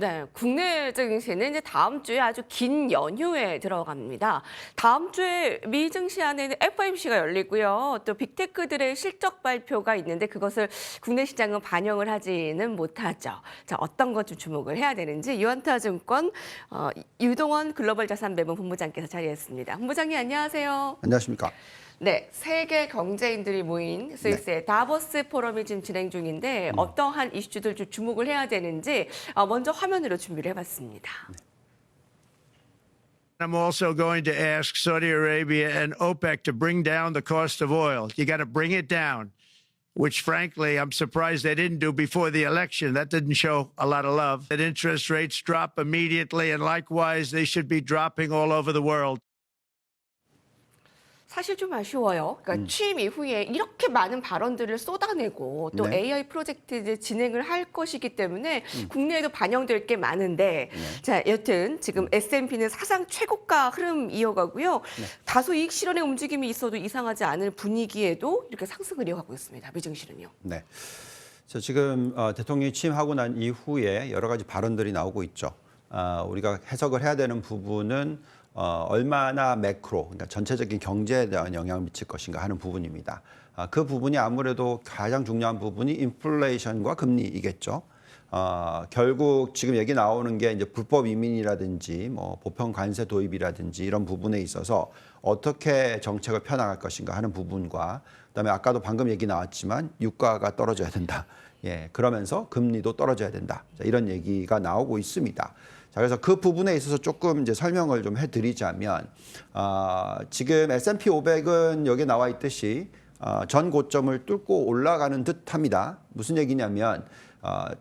네, 국내 증시는 이제 다음 주에 아주 긴 연휴에 들어갑니다. 다음 주에 미 증시 안에는 FOMC가 열리고요. 또 빅테크들의 실적 발표가 있는데 그것을 국내 시장은 반영을 하지는 못하죠. 자, 어떤 것 좀 주목을 해야 되는지 유한타증권 유동원 글로벌 자산 매번 본부장께서 자리했습니다. 본부장님 안녕하세요. 안녕하십니까. 네, 세계 경제인들이 모인 스위스의 다보스 포럼이 지금 진행 중인데 어떠한 이슈들 좀 주목을 해야 되는지 먼저 화면으로 준비를 해봤습니다. I'm also going to ask Saudi Arabia and OPEC to bring down the cost of oil. You got to bring it down, which frankly, I'm surprised they didn't do before the election. That didn't show a lot of love. That interest rates drop immediately, and likewise, they should be dropping all over the world. 사실 좀 아쉬워요. 그러니까 취임 이후에 이렇게 많은 발언들을 쏟아내고 또 네. AI 프로젝트 진행을 할 것이기 때문에 국내에도 반영될 게 많은데 자, 여튼 지금 S&P는 사상 최고가 흐름 이어가고요. 다소 이익 실현의 움직임이 있어도 이상하지 않을 분위기에도 이렇게 상승을 이어가고 있습니다. 미증시는요. 네. 지금 대통령이 취임하고 난 이후에 여러 가지 발언들이 나오고 있죠. 우리가 해석을 해야 되는 부분은 얼마나 매크로, 그러니까 전체적인 경제에 대한 영향을 미칠 것인가 하는 부분입니다. 그 부분이 아무래도 가장 중요한 부분이 인플레이션과 금리이겠죠. 결국 지금 얘기 나오는 게 이제 불법 이민이라든지 뭐 보편 관세 도입이라든지 이런 부분에 있어서 어떻게 정책을 펴나갈 것인가 하는 부분과 그다음에 아까도 방금 얘기 나왔지만 유가가 떨어져야 된다. 예, 그러면서 금리도 떨어져야 된다. 자, 이런 얘기가 나오고 있습니다. 자, 그래서 그 부분에 있어서 조금 이제 설명을 좀 해드리자면, 지금 S&P 500은 여기 나와 있듯이 전 고점을 뚫고 올라가는 듯합니다. 무슨 얘기냐면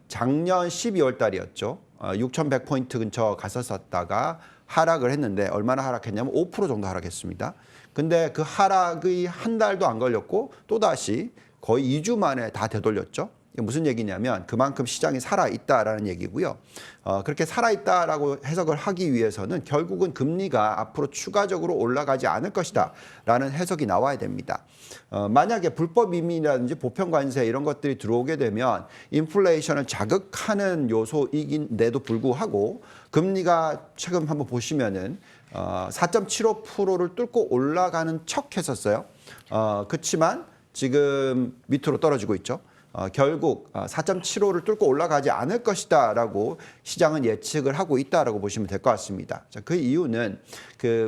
작년 12월 달이었죠. 6,100포인트 근처 갔었다가 하락을 했는데 얼마나 하락했냐면 5% 정도 하락했습니다. 근데 그 하락이 한 달도 안 걸렸고 또다시 거의 2주 만에 다 되돌렸죠. 이게 무슨 얘기냐면 그만큼 시장이 살아있다라는 얘기고요. 그렇게 살아있다라고 해석을 하기 위해서는 결국은 금리가 앞으로 추가적으로 올라가지 않을 것이다 라는 해석이 나와야 됩니다. 만약에 불법 이민이라든지 보편 관세 이런 것들이 들어오게 되면 인플레이션을 자극하는 요소이긴데도 불구하고 금리가 최근 한번 보시면은 4.75%를 뚫고 올라가는 척 했었어요. 그렇지만 지금 밑으로 떨어지고 있죠. 결국 4.75를 뚫고 올라가지 않을 것이다라고 시장은 예측을 하고 있다라고 보시면 될 것 같습니다. 자, 그 이유는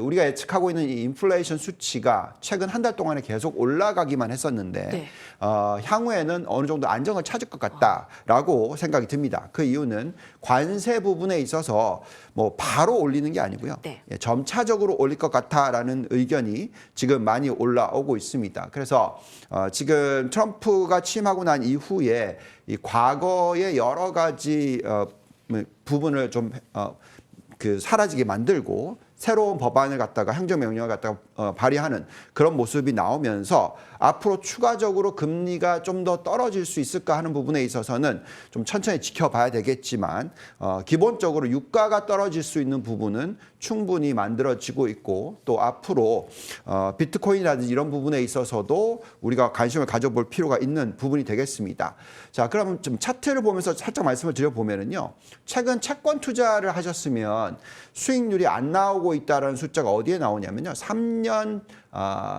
우리가 예측하고 있는 이 인플레이션 수치가 최근 한 달 동안에 계속 올라가기만 했었는데 네. 향후에는 어느 정도 안정을 찾을 것 같다라고 생각이 듭니다. 그 이유는 관세 부분에 있어서 뭐 바로 올리는 게 아니고요. 네. 점차적으로 올릴 것 같다라는 의견이 지금 많이 올라오고 있습니다. 그래서 지금 트럼프가 취임하고 난 이후에 이 과거의 여러 가지 부분을 좀 사라지게 만들고 새로운 법안을 갖다가 행정명령을 갖다가 발의하는 그런 모습이 나오면서 앞으로 추가적으로 금리가 좀 더 떨어질 수 있을까 하는 부분에 있어서는 좀 천천히 지켜봐야 되겠지만 기본적으로 유가가 떨어질 수 있는 부분은 충분히 만들어지고 있고 또 앞으로 비트코인이라든지 이런 부분에 있어서도 우리가 관심을 가져볼 필요가 있는 부분이 되겠습니다. 자, 그러면 좀 차트를 보면서 살짝 말씀을 드려보면은요. 최근 채권 투자를 하셨으면 수익률이 안 나오고 있다는 숫자가 어디에 나오냐면요. 3년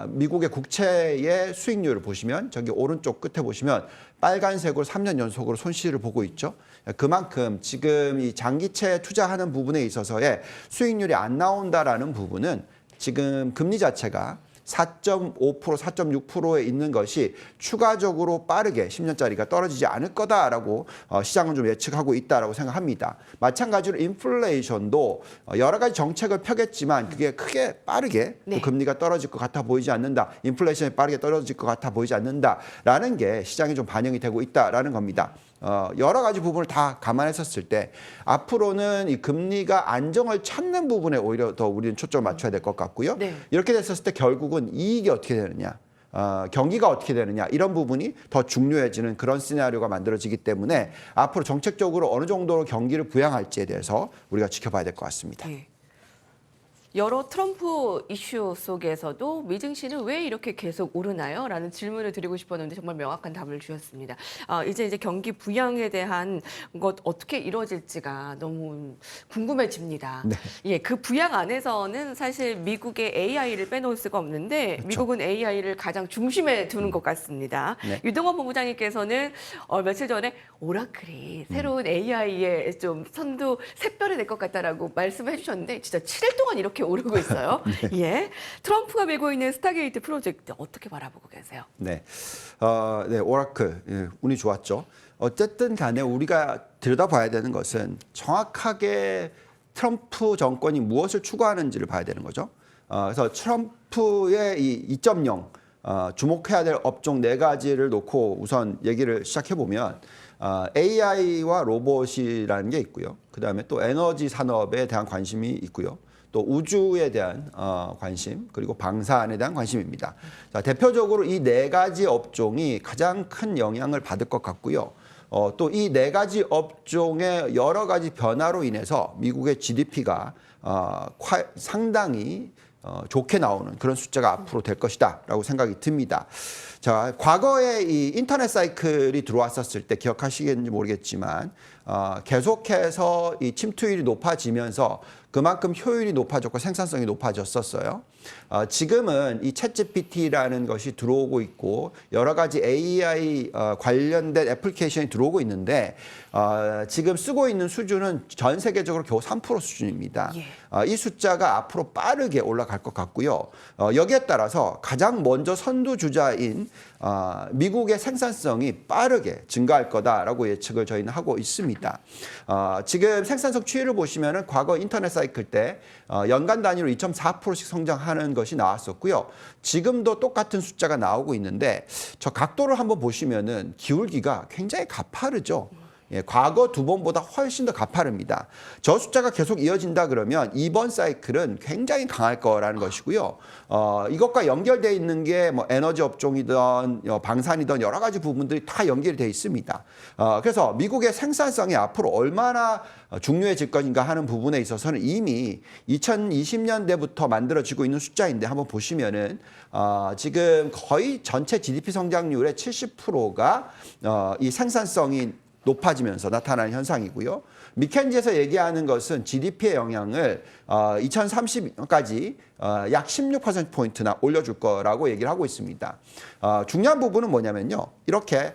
미국의 국채의 수익률을 보시면 저기 오른쪽 끝에 보시면 빨간색으로 3년 연속으로 손실을 보고 있죠. 그만큼 지금 이 장기채 투자하는 부분에 있어서의 수익률이 안 나온다라는 부분은 지금 금리 자체가 4.5%, 4.6%에 있는 것이 추가적으로 빠르게 10년짜리가 떨어지지 않을 거다라고 시장은 좀 예측하고 있다라고 생각합니다. 마찬가지로 인플레이션도 여러 가지 정책을 펴겠지만 그게 크게 빠르게 네. 금리가 떨어질 것 같아 보이지 않는다. 인플레이션이 빠르게 떨어질 것 같아 보이지 않는다라는 게 시장에 좀 반영이 되고 있다라는 겁니다. 여러 가지 부분을 다 감안했었을 때 앞으로는 이 금리가 안정을 찾는 부분에 오히려 더 우리는 초점을 맞춰야 될 것 같고요. 네. 이렇게 됐었을 때 결국은 이익이 어떻게 되느냐, 경기가 어떻게 되느냐 이런 부분이 더 중요해지는 그런 시나리오가 만들어지기 때문에 앞으로 정책적으로 어느 정도로 경기를 부양할지에 대해서 우리가 지켜봐야 될 것 같습니다. 네. 여러 트럼프 이슈 속에서도 미증시는 왜 이렇게 계속 오르나요? 라는 질문을 드리고 싶었는데 정말 명확한 답을 주셨습니다. 이제 경기 부양에 대한 것 어떻게 이루어질지가 너무 궁금해집니다. 네. 예, 그 부양 안에서는 사실 미국의 AI를 빼놓을 수가 없는데 그렇죠. 미국은 AI를 가장 중심에 두는 것 같습니다. 네. 유동호 본부장님께서는 며칠 전에 오라클이 새로운 AI의 좀 선두 샛별이 될 것 같다라고 말씀해 주셨는데 진짜 7일 동안 이렇게 오르고 있어요. 예, 트럼프가 메고 있는 스타게이트 프로젝트 어떻게 바라보고 계세요? 네, 네 오라클 예, 운이 좋았죠. 어쨌든 간에 우리가 들여다봐야 되는 것은 정확하게 트럼프 정권이 무엇을 추구하는지를 봐야 되는 거죠. 그래서 트럼프의 이 2.0 주목해야 될 업종 4가지를 놓고 우선 얘기를 시작해 보면 AI와 로봇이라는 게 있고요. 그다음에 또 에너지 산업에 대한 관심이 있고요. 또 우주에 대한 관심, 그리고 방사안에 대한 관심입니다. 자, 대표적으로 이 4가지 업종이 가장 큰 영향을 받을 것 같고요. 또 이 4가지 업종의 여러 가지 변화로 인해서 미국의 GDP가 상당히 좋게 나오는 그런 숫자가 앞으로 될 것이다라고 생각이 듭니다. 자, 과거에 이 인터넷 사이클이 들어왔었을 때 기억하시겠는지 모르겠지만 계속해서 이 침투율이 높아지면서 그만큼 효율이 높아졌고 생산성이 높아졌었어요. 지금은 이 챗GPT라는 것이 들어오고 있고 여러 가지 AI 관련된 애플리케이션이 들어오고 있는데 지금 쓰고 있는 수준은 전 세계적으로 겨우 3% 수준입니다. 예. 이 숫자가 앞으로 빠르게 올라갈 것 같고요. 여기에 따라서 가장 먼저 선두주자인 미국의 생산성이 빠르게 증가할 거다라고 예측을 저희는 하고 있습니다. 지금 생산성 추이를 보시면은 과거 인터넷 사이클 때 연간 단위로 2.4%씩 성장하는 것이 나왔었고요. 지금도 똑같은 숫자가 나오고 있는데 저 각도를 한번 보시면은 기울기가 굉장히 가파르죠. 예, 과거 2번보다 훨씬 더 가파릅니다. 저 숫자가 계속 이어진다 그러면 이번 사이클은 굉장히 강할 거라는 것이고요. 이것과 연결되어 있는 게 뭐 에너지 업종이든 방산이든 여러 가지 부분들이 다 연결되어 있습니다. 그래서 미국의 생산성이 앞으로 얼마나 중요해질 것인가 하는 부분에 있어서는 이미 2020년대부터 만들어지고 있는 숫자인데 한번 보시면은 지금 거의 전체 GDP 성장률의 70%가 이 생산성이 높아지면서 나타나는 현상이고요. 미켄지에서 얘기하는 것은 GDP의 영향을 2030년까지 약 16%포인트나 올려줄 거라고 얘기를 하고 있습니다. 중요한 부분은 뭐냐면요. 이렇게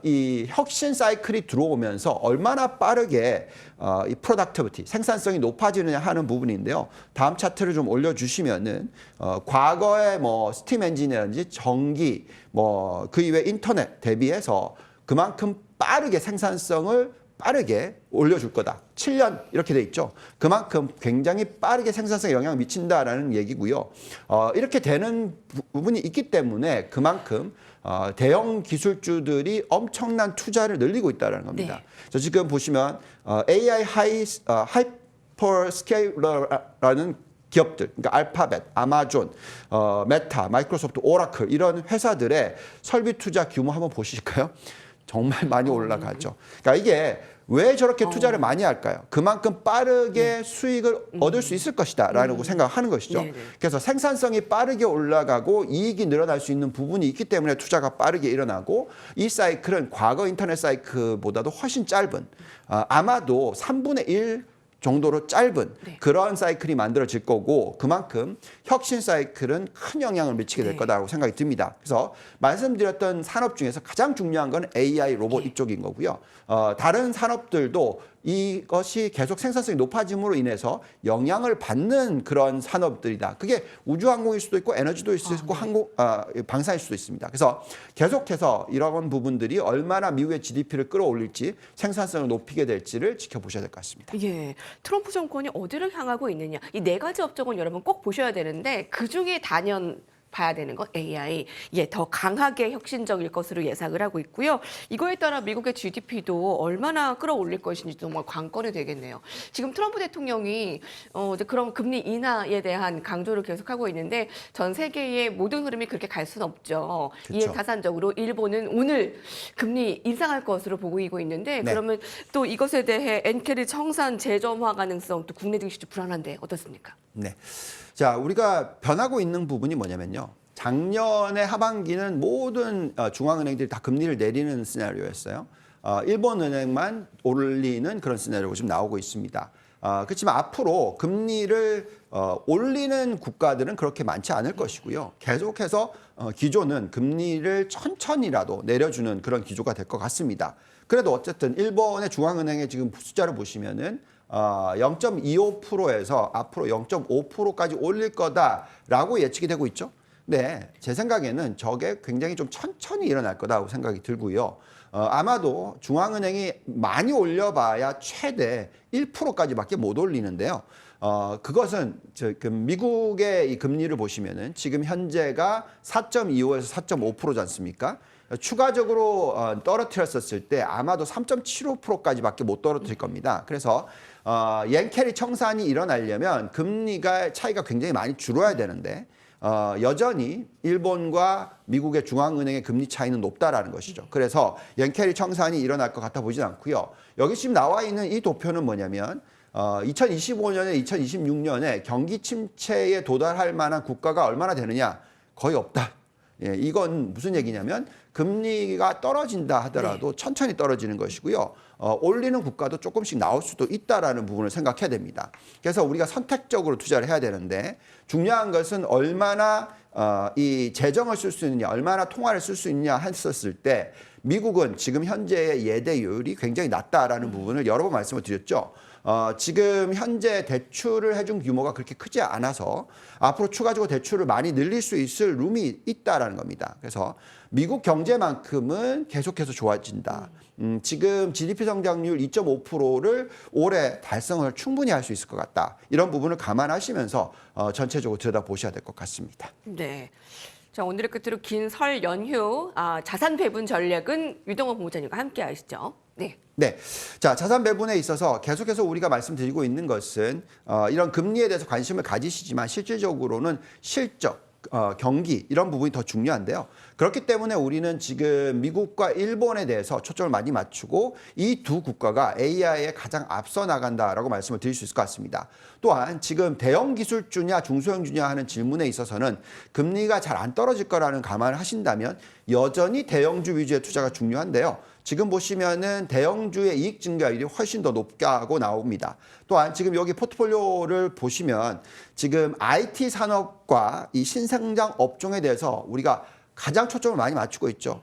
이 혁신 사이클이 들어오면서 얼마나 빠르게 이 프로덕티비티, 생산성이 높아지느냐 하는 부분인데요. 다음 차트를 좀 올려주시면은 과거의 뭐 스팀 엔진이라든지 전기, 뭐 그 이외 인터넷 대비해서 그만큼 빠르게 생산성을 빠르게 올려줄 거다. 7년 이렇게 돼 있죠. 그만큼 굉장히 빠르게 생산성에 영향을 미친다라는 얘기고요. 이렇게 되는 부분이 있기 때문에 그만큼 대형 기술주들이 엄청난 투자를 늘리고 있다는 겁니다. 네. 그래서 지금 보시면 AI 하이퍼스케일러라는 기업들, 그러니까 알파벳, 아마존, 메타, 마이크로소프트, 오라클 이런 회사들의 설비 투자 규모 한번 보실까요? 정말 많이 올라가죠. 그러니까 이게 왜 저렇게 투자를 많이 할까요? 그만큼 빠르게 수익을 얻을 수 있을 것이다라고 생각하는 것이죠. 네네. 그래서 생산성이 빠르게 올라가고 이익이 늘어날 수 있는 부분이 있기 때문에 투자가 빠르게 일어나고 이 사이클은 과거 인터넷 사이클보다도 훨씬 짧은 아마도 3분의 1 정도로 짧은 그런 사이클이 만들어질 거고 그만큼 혁신 사이클은 큰 영향을 미치게 될 거다라고 생각이 듭니다. 그래서 말씀드렸던 산업 중에서 가장 중요한 건 AI 로봇 이쪽인 거고요. 다른 산업들도 이것이 계속 생산성이 높아짐으로 인해서 영향을 받는 그런 산업들이다. 그게 우주항공일 수도 있고 에너지도 있을 수 있고 방산일 수도 있습니다. 그래서 계속해서 이런 부분들이 얼마나 미국의 GDP를 끌어올릴지 생산성을 높이게 될지를 지켜보셔야 될 것 같습니다. 예, 트럼프 정권이 어디를 향하고 있느냐. 이 4가지 업종을 여러분 꼭 보셔야 되는데 그중에 단연 봐야 되는 건 AI, 더 강하게 혁신적일 것으로 예상을 하고 있고요. 이거에 따라 미국의 GDP도 얼마나 끌어올릴 것인지 정말 관건이 되겠네요. 지금 트럼프 대통령이 이제 그런 금리 인하에 대한 강조를 계속하고 있는데 전 세계의 모든 흐름이 그렇게 갈 수는 없죠. 이에 그쵸. 타산적으로 일본은 오늘 금리 인상할 것으로 보이고 있는데 네. 그러면 또 이것에 대해 엔케리 청산 재점화 가능성 또 국내 증시도 불안한데 어떻습니까? 네. 자, 우리가 변하고 있는 부분이 뭐냐면요. 작년의 하반기는 모든 중앙은행들이 다 금리를 내리는 시나리오였어요. 일본은행만 올리는 그런 시나리오가 지금 나오고 있습니다. 그렇지만 앞으로 금리를 올리는 국가들은 그렇게 많지 않을 것이고요. 계속해서 기조는 금리를 천천히라도 내려주는 그런 기조가 될 것 같습니다. 그래도 어쨌든 일본의 중앙은행의 지금 숫자를 보시면은 0.25%에서 앞으로 0.5%까지 올릴 거다라고 예측이 되고 있죠. 네, 제 생각에는 저게 굉장히 좀 천천히 일어날 거다고 생각이 들고요. 아마도 중앙은행이 많이 올려봐야 최대 1%까지밖에 못 올리는데요. 그것은 미국의 이 금리를 보시면은 지금 현재가 4.25에서 4.5%지 않습니까? 추가적으로 떨어뜨렸었을 때 아마도 3.75%까지밖에 못 떨어뜨릴 겁니다. 그래서 옌케리 청산이 일어나려면 금리가 차이가 굉장히 많이 줄어야 되는데 여전히 일본과 미국의 중앙은행의 금리 차이는 높다라는 것이죠. 그래서 옌케리 청산이 일어날 것 같아 보진 않고요. 여기 지금 나와 있는 이 도표는 뭐냐면 2025년에 2026년에 경기 침체에 도달할 만한 국가가 얼마나 되느냐? 거의 없다. 예, 이건 무슨 얘기냐면 금리가 떨어진다 하더라도 천천히 떨어지는 것이고요. 올리는 국가도 조금씩 나올 수도 있다라는 부분을 생각해야 됩니다. 그래서 우리가 선택적으로 투자를 해야 되는데 중요한 것은 얼마나 이 재정을 쓸 수 있느냐, 얼마나 통화를 쓸 수 있느냐 했었을 때 미국은 지금 현재의 예대율이 굉장히 낮다라는 부분을 여러 번 말씀을 드렸죠. 지금 현재 대출을 해준 규모가 그렇게 크지 않아서 앞으로 추가적으로 대출을 많이 늘릴 수 있을 룸이 있다라는 겁니다. 그래서 미국 경제만큼은 계속해서 좋아진다. 지금 GDP 성장률 2.5%를 올해 달성을 충분히 할 수 있을 것 같다. 이런 부분을 감안하시면서 전체적으로 들여다보셔야 될 것 같습니다. 네. 자, 오늘의 끝으로 긴 설 연휴 자산 배분 전략은 유동원 본부장님과 함께 하시죠. 네. 네. 자, 자산 배분에 있어서 계속해서 우리가 말씀드리고 있는 것은 이런 금리에 대해서 관심을 가지시지만 실질적으로는 실적, 경기 이런 부분이 더 중요한데요. 그렇기 때문에 우리는 지금 미국과 일본에 대해서 초점을 많이 맞추고 이 두 국가가 AI에 가장 앞서 나간다라고 말씀을 드릴 수 있을 것 같습니다. 또한 지금 대형 기술주냐 중소형주냐 하는 질문에 있어서는 금리가 잘 안 떨어질 거라는 감안을 하신다면 여전히 대형주 위주의 투자가 중요한데요. 지금 보시면은 대형주의 이익 증가율이 훨씬 더 높다고 나옵니다. 또한 지금 여기 포트폴리오를 보시면 지금 IT 산업과 이 신성장 업종에 대해서 우리가 가장 초점을 많이 맞추고 있죠.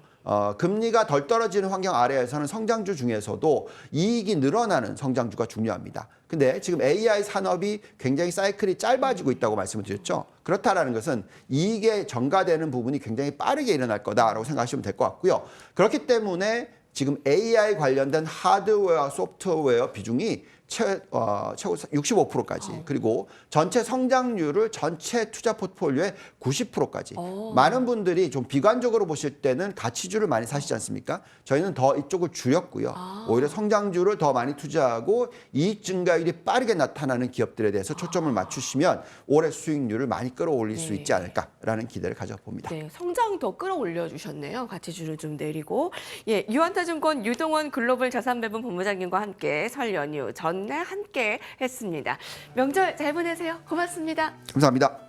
금리가 덜 떨어지는 환경 아래에서는 성장주 중에서도 이익이 늘어나는 성장주가 중요합니다. 근데 지금 AI 산업이 굉장히 사이클이 짧아지고 있다고 말씀을 드렸죠. 그렇다라는 것은 이익에 전가되는 부분이 굉장히 빠르게 일어날 거다라고 생각하시면 될 것 같고요. 그렇기 때문에 지금 AI 관련된 하드웨어, 소프트웨어 비중이 최고 65%까지 그리고 전체 성장률을 전체 투자 포트폴리오의 90%까지 많은 분들이 좀 비관적으로 보실 때는 가치주를 많이 사시지 않습니까? 저희는 더 이쪽을 줄였고요. 오히려 성장주를 더 많이 투자하고 이익 증가율이 빠르게 나타나는 기업들에 대해서 초점을 맞추시면 올해 수익률을 많이 끌어올릴 수 있지 않을까라는 기대를 가져봅니다. 네, 성장 더 끌어올려 주셨네요. 가치주를 좀 내리고. 예, 유한타증권 유동원 글로벌 자산배분 본부장님과 함께 설 연휴 전날 함께 했습니다. 명절 잘 보내세요. 고맙습니다. 감사합니다.